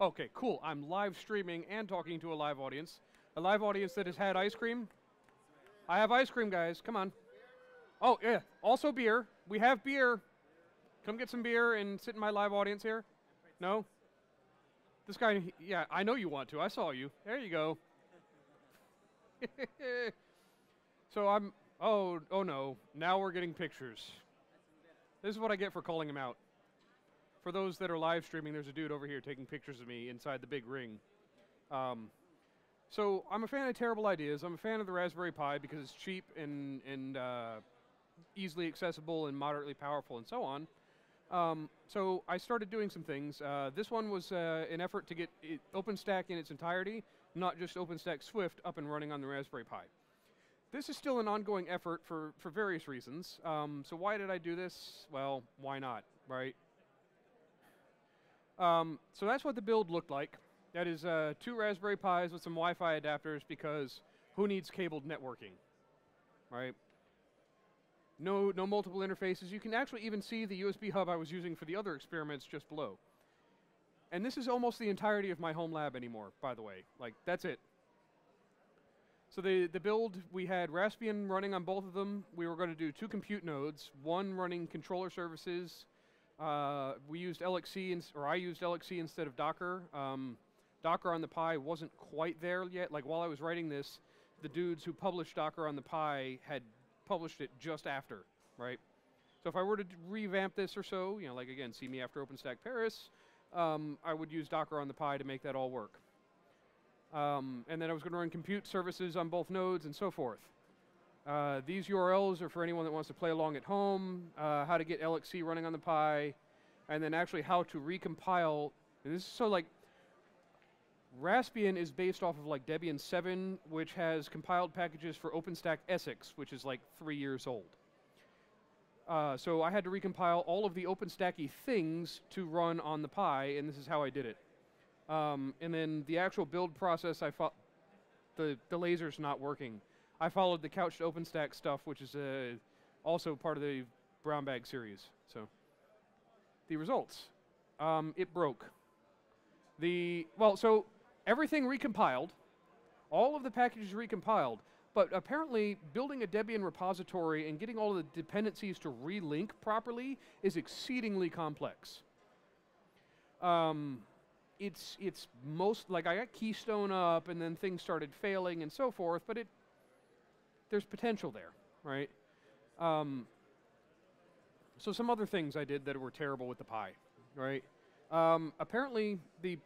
Okay, cool. I'm live streaming and talking to a live audience. A live audience that has had ice cream. I have ice cream, guys. Come on. Oh, yeah. Also beer. We have beer. Come get some beer and sit in my live audience here. No? This guy, yeah, I know you want to. I saw you. There you go. So oh no. Now we're getting pictures. This is what I get for calling him out. For those that are live streaming, there's a dude over here taking pictures of me inside the big ring. So I'm a fan of terrible ideas. I'm a fan of the Raspberry Pi because it's cheap and easily accessible and moderately powerful and so on. So I started doing some things. This one was an effort to get OpenStack in its entirety, not just OpenStack Swift, up and running on the Raspberry Pi. This is still an ongoing effort for various reasons. So why did I do this? Well, why not, right? So that's what the build looked like. That is 2 Raspberry Pis with some Wi-Fi adapters because who needs cabled networking, right? No multiple interfaces. You can actually even see the USB hub I was using for the other experiments just below. And this is almost the entirety of my home lab anymore, by the way. Like, that's it. So the build, we had Raspbian running on both of them. We were going to do 2 compute nodes, one running controller services. We used LXC, or I used LXC instead of Docker. Docker on the Pi wasn't quite there yet. Like, while I was writing this, the dudes who published Docker on the Pi had published it just after, right? So if I were to revamp this or so, you know, like, again, see me after OpenStack Paris, I would use Docker on the Pi to make that all work. And then I was going to run compute services on both nodes and so forth. These URLs are for anyone that wants to play along at home, how to get LXC running on the Pi, and then actually how to recompile. And this is so, like, Raspbian is based off of like Debian 7, which has compiled packages for OpenStack Essex, which is like 3 years old. So I had to recompile all of the OpenStacky things to run on the Pi, and this is how I did it. And then the actual build process, the laser's not working. I followed the couch to OpenStack stuff, which is also part of the VBrownbag series. So the results, it broke. So everything recompiled, all of the packages recompiled, but apparently building a Debian repository and getting all of the dependencies to relink properly is exceedingly complex. It's most, like, I got Keystone up and then things started failing and so forth, but there's potential there, right? So some other things I did that were terrible with the Pi, right? Apparently the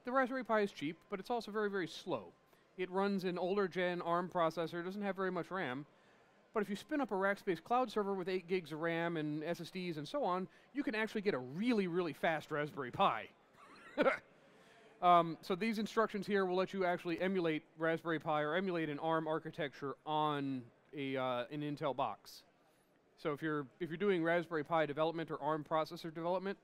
Raspberry Pi is cheap, but it's also very, very slow. It runs an older gen ARM processor, doesn't have very much RAM, but if you spin up a Rackspace cloud server with 8 gigs of RAM and SSDs and so on, you can actually get a really, really fast Raspberry Pi. So these instructions here will let you actually emulate Raspberry Pi or emulate an ARM architecture on an Intel box. So if you're doing Raspberry Pi development or ARM processor development,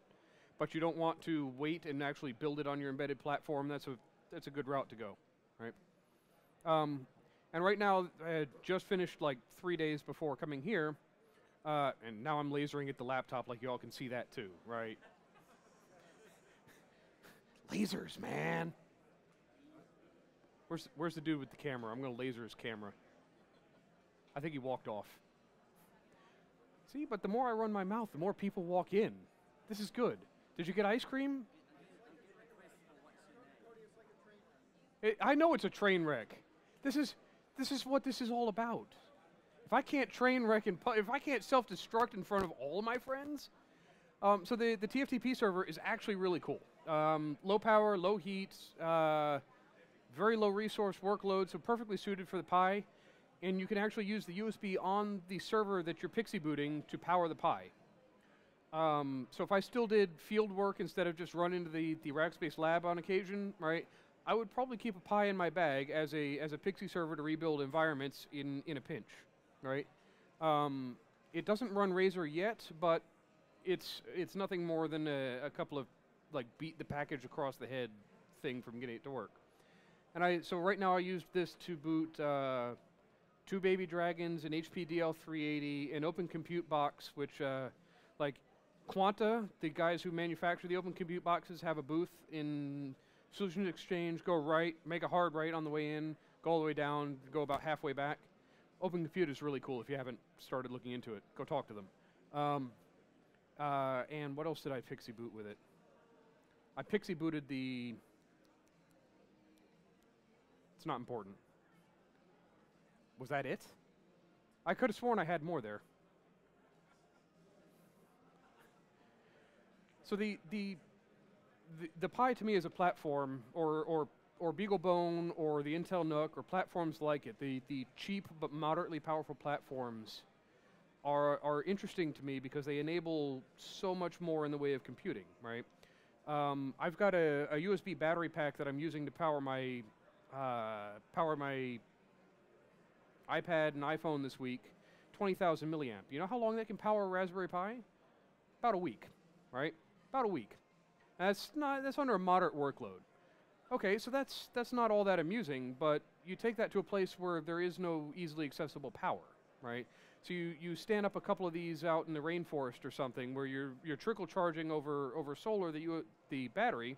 but you don't want to wait and actually build it on your embedded platform, that's a good route to go, right? And right now, I had just finished like 3 days before coming here, and now I'm lasering at the laptop, like you all can see that too, right? Lasers, man. Where's the dude with the camera? I'm gonna laser his camera. I think he walked off. See, but the more I run my mouth, the more people walk in. This is good. Did you get ice cream? I know it's a train wreck. This is what this is all about. If I can't train wreck if I can't self-destruct in front of all of my friends, so the TFTP server is actually really cool. Low power, low heat, very low resource workload, so perfectly suited for the Pi. And you can actually use the USB on the server that you're pixie booting to power the Pi. So if I still did field work instead of just run into the Rackspace lab on occasion, right, I would probably keep a Pi in my bag as a pixie server to rebuild environments in a pinch, right? It doesn't run Razor yet, but it's nothing more than a couple of, like, beat the package across the head thing from getting it to work. And so right now I used this to boot 2 Baby Dragons, an HP DL380, an Open Compute box, which like Quanta, the guys who manufacture the Open Compute boxes, have a booth in Solutions Exchange. Go right, make a hard right on the way in, go all the way down, go about halfway back. Open Compute is really cool if you haven't started looking into it. Go talk to them. And what else did I pixie boot with it? I pixie booted the... It's not important. Was that it? I could have sworn I had more there. So the Pi to me is a platform, or BeagleBone, or the Intel NUC, or platforms like it. The cheap but moderately powerful platforms are interesting to me because they enable so much more in the way of computing, right? I've got a USB battery pack that I'm using to power my iPad and iPhone this week, 20,000 milliamp. You know how long that can power a Raspberry Pi? About a week, right? About a week. That's under a moderate workload. Okay, so that's not all that amusing, but you take that to a place where there is no easily accessible power, right? So you stand up a couple of these out in the rainforest or something where you're trickle charging over solar the battery,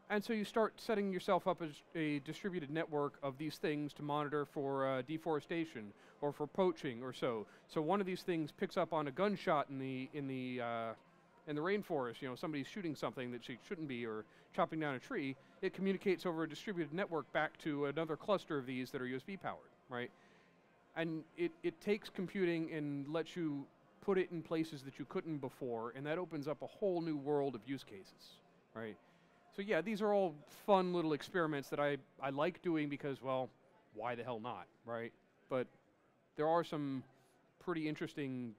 and so you start setting yourself up as a distributed network of these things to monitor for deforestation or for poaching or so. So one of these things picks up on a gunshot in the rainforest. You know, somebody's shooting something that she shouldn't be, or chopping down a tree. It communicates over a distributed network back to another cluster of these that are USB powered, right? And it takes computing and lets you put it in places that you couldn't before, and that opens up a whole new world of use cases, right? So yeah, these are all fun little experiments that I like doing because, well, why the hell not, right? But there are some pretty interesting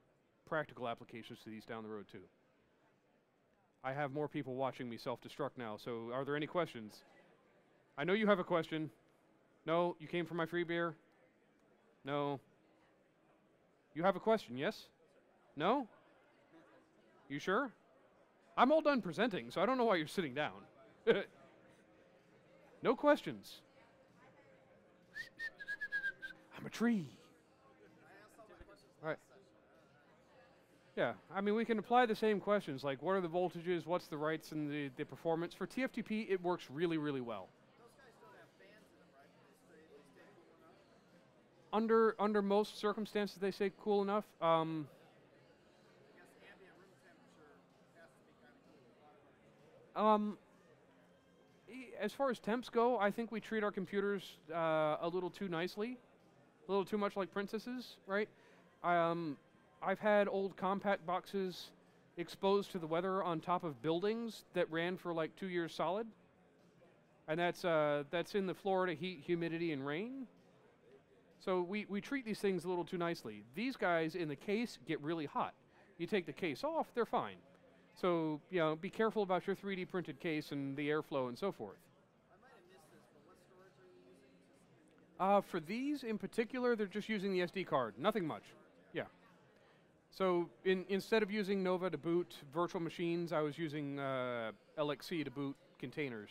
practical applications to these down the road too. I have more people watching me self-destruct now, so are there any questions? I know you have a question. No, you came for my free beer? No. You have a question, yes? No? You sure? I'm all done presenting, so I don't know why you're sitting down. No questions. I'm a tree. All right. Yeah, I mean, we can apply the same questions, like what are the voltages, what's the writes, and the performance. For TFTP, it works really, really well. Those guys don't have fans in them, right? They stay cool enough? Under most circumstances, they say cool enough. I guess ambient room temperature has to be kind of cool. As far as temps go, I think we treat our computers a little too nicely, a little too much like princesses, right? I've had old compact boxes exposed to the weather on top of buildings that ran for like 2 years solid, and that's in the Florida heat, humidity, and rain. So we treat these things a little too nicely. These guys in the case get really hot. You take the case off, they're fine. So, you know, be careful about your 3D printed case and the airflow and so forth. I might have missed this, but what storage are you using? For these in particular, they're just using the SD card. Nothing much. Yeah. So instead of using Nova to boot virtual machines, I was using LXC to boot containers.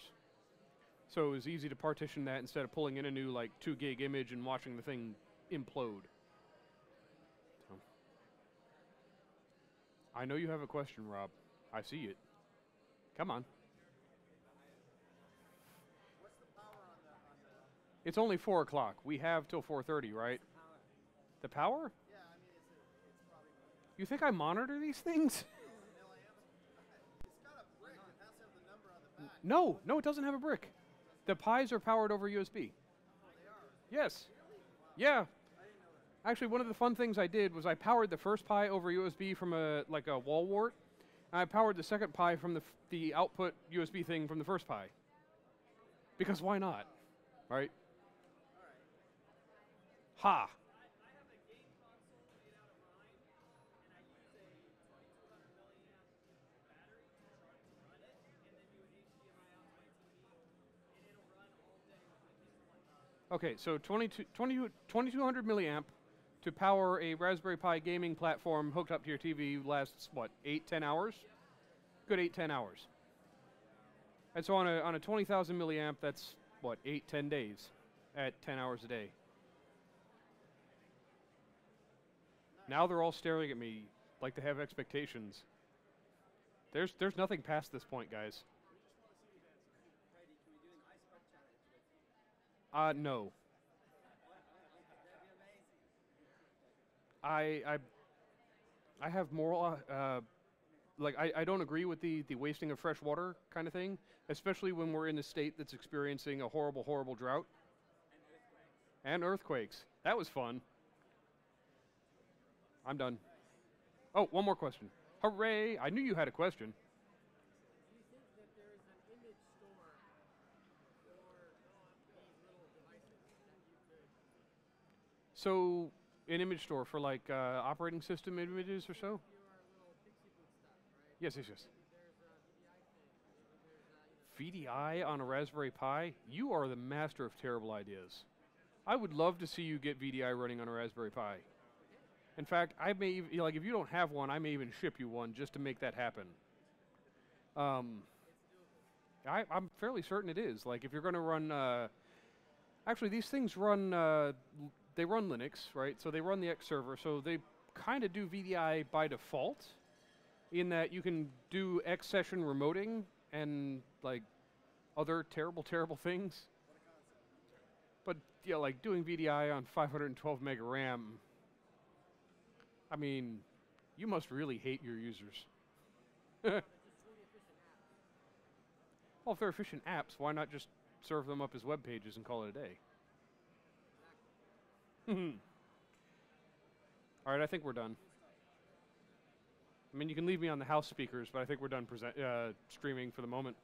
So it was easy to partition that instead of pulling in a new like 2 gig image and watching the thing implode. So. I know you have a question, Rob. I see it. Come on. What's the power on the It's only 4 o'clock. We have till 4:30, right? The power? yeah, I mean, it's probably You think I monitor these things? milliamps. It's got a brick. It has to have the number on the back. No, it doesn't have a brick. The Pis are powered over USB. Oh, they are? Yes. Yeah. I didn't know that. Actually, one of the fun things I did was I powered the first Pi over USB from a wall wart, and I powered the second Pi from the output USB thing from the first Pi. Because why not, right? All right. Ha! I have a game console made out of mine, and I use a 2200 milliamp battery to run it, and then do an HDMI out to my TV, and it'll run all day with my kids playing. Okay, so 2200 milliamp to power a Raspberry Pi gaming platform hooked up to your TV lasts, what, 8-10 hours? Good 8-10 hours. And so on a 20,000 milliamp, that's, what, 8-10 days at 10 hours a day. Now they're all staring at me like they have expectations. There's nothing past this point, guys. Brady, can we do an ice bucket challenge with you? No. That'd be amazing. I have moral like I don't agree with the wasting of fresh water kind of thing, especially when we're in a state that's experiencing a horrible drought and earthquakes. That was fun. I'm done. Oh, one more question. Hooray! I knew you had a question. Do you think that there is an image store for these little devices that you could? So, an image store for like operating system images or so? Your little pixie boot stuff, right? Yes. There's a VDI thing. VDI on a Raspberry Pi? You are the master of terrible ideas. I would love to see you get VDI running on a Raspberry Pi. In fact, I may even, like if you don't have one, I may even ship you one just to make that happen. I'm fairly certain it is. Like if you're going to run, actually these things run, they run Linux, right? So they run the X server, so they kind of do VDI by default, in that you can do X session remoting and like other terrible things. But yeah, like doing VDI on 512 mega RAM. I mean, you must really hate your users. Well, if they're efficient apps, why not just serve them up as web pages and call it a day? All right, I think we're done. I mean, you can leave me on the house speakers, but I think we're done streaming for the moment.